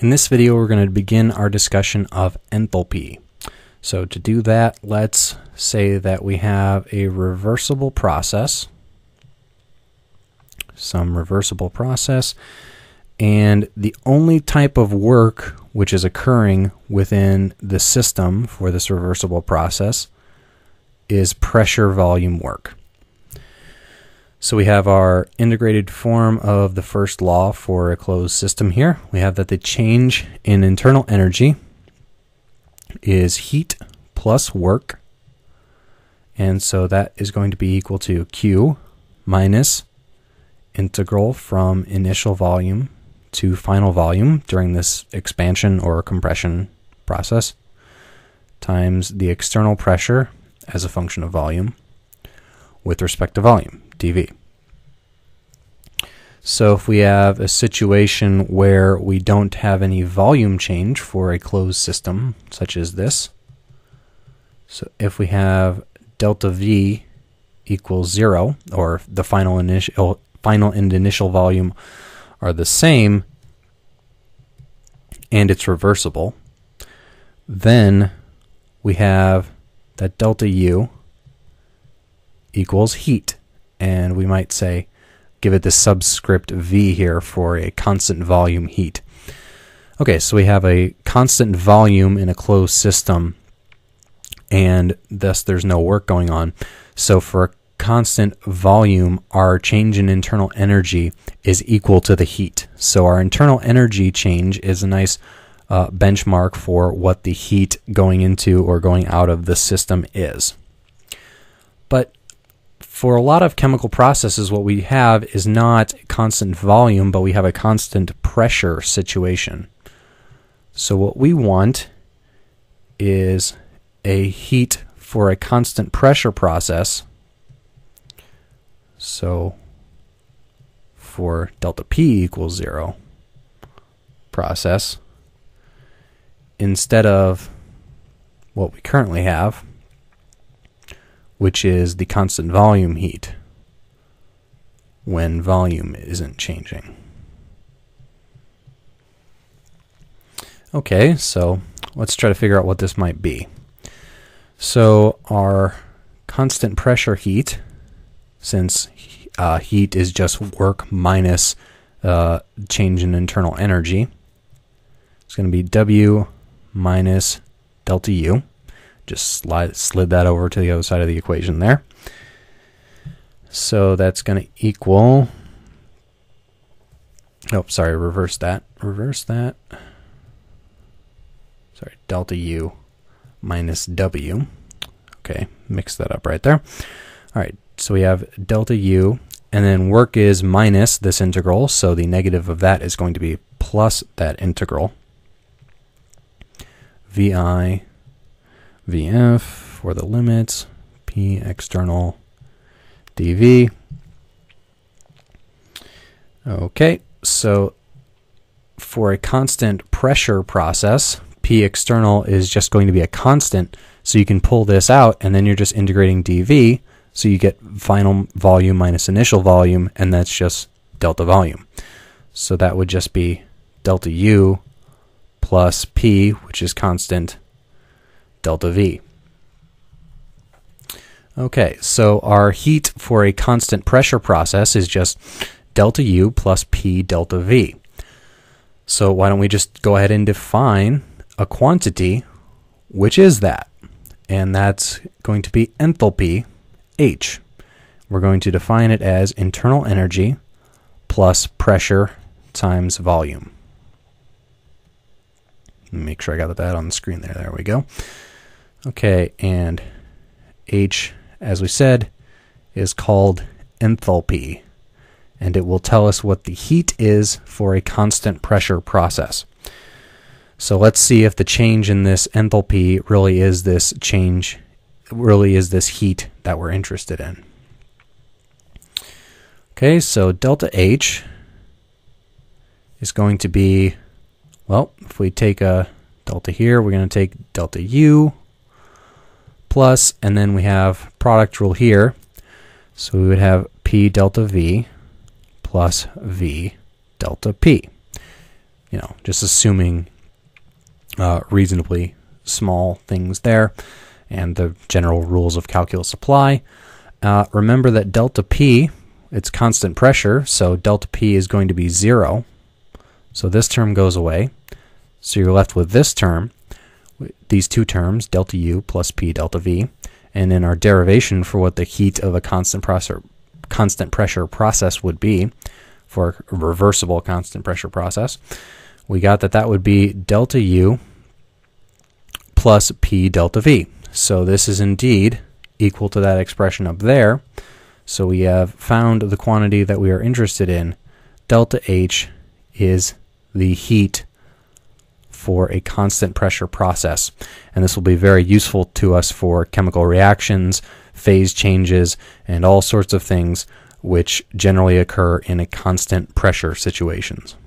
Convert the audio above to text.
In this video, we're going to begin our discussion of enthalpy. So to do that, let's say that we have a reversible process, and the only type of work which is occurring within the system for this reversible process is pressure volume work. So we have our integrated form of the first law for a closed system here. We have that the change in internal energy is heat plus work. And so that is going to be equal to Q minus integral from initial volume to final volume during this expansion or compression process times the external pressure as a function of volume with respect to volume, dV. So if we have a situation where we don't have any volume change for a closed system, such as this, so if we have delta V equals 0, or the final and initial volume are the same, and it's reversible, then we have that delta U equals heat, and we might say give it the subscript V here for a constant volume heat. Okay, so we have a constant volume in a closed system, and thus there's no work going on. So for a constant volume, our change in internal energy is equal to the heat. So our internal energy change is a nice benchmark for what the heat going into or going out of the system is. But for a lot of chemical processes, what we have is not constant volume, but we have a constant pressure situation. So what we want is a heat for a constant pressure process. So for delta P equals 0 process, instead of what we currently have, which is the constant volume heat when volume isn't changing. Okay, so let's try to figure out what this might be. So our constant pressure heat, since heat is just work minus change in internal energy, it's going to be W minus delta U. Just slid that over to the other side of the equation there. So that's going to equal, oh, sorry, reverse that. Sorry, delta U minus W. Okay, mix that up right there. All right, so we have delta U, and then work is minus this integral, so the negative of that is going to be plus that integral. VI VF for the limits, P external dV. Okay, so for a constant pressure process, P external is just going to be a constant, so you can pull this out, and then you're just integrating dV, so you get final volume minus initial volume, and that's just delta volume. So that would just be delta U plus P, which is constant, delta V. Okay, so our heat for a constant pressure process is just delta U plus P delta V. So why don't we just go ahead and define a quantity, which is that? And that's going to be enthalpy, H. We're going to define it as internal energy plus pressure times volume. Make sure I got that on the screen there. There we go. Okay, and H, as we said, is called enthalpy, and it will tell us what the heat is for a constant pressure process. So let's see if the change in this enthalpy really is this change, really is this heat that we're interested in. Okay, so delta H is going to be, well, if we take a delta here, we're going to take delta U plus, and then we have product rule here. So we would have P delta V plus V delta P. just assuming reasonably small things there, and the general rules of calculus apply. Remember that delta P, it's constant pressure, so delta P is going to be 0. So this term goes away. So you're left with this term, these two terms, delta U plus P delta V. And in our derivation for what the heat of a constant pressure process would be, for a reversible constant pressure process, we got that would be delta U plus P delta V. So this is indeed equal to that expression up there. So we have found the quantity that we are interested in. Delta H is the heat for a constant pressure process. And this will be very useful to us for chemical reactions, phase changes, and all sorts of things which generally occur in a constant pressure situations.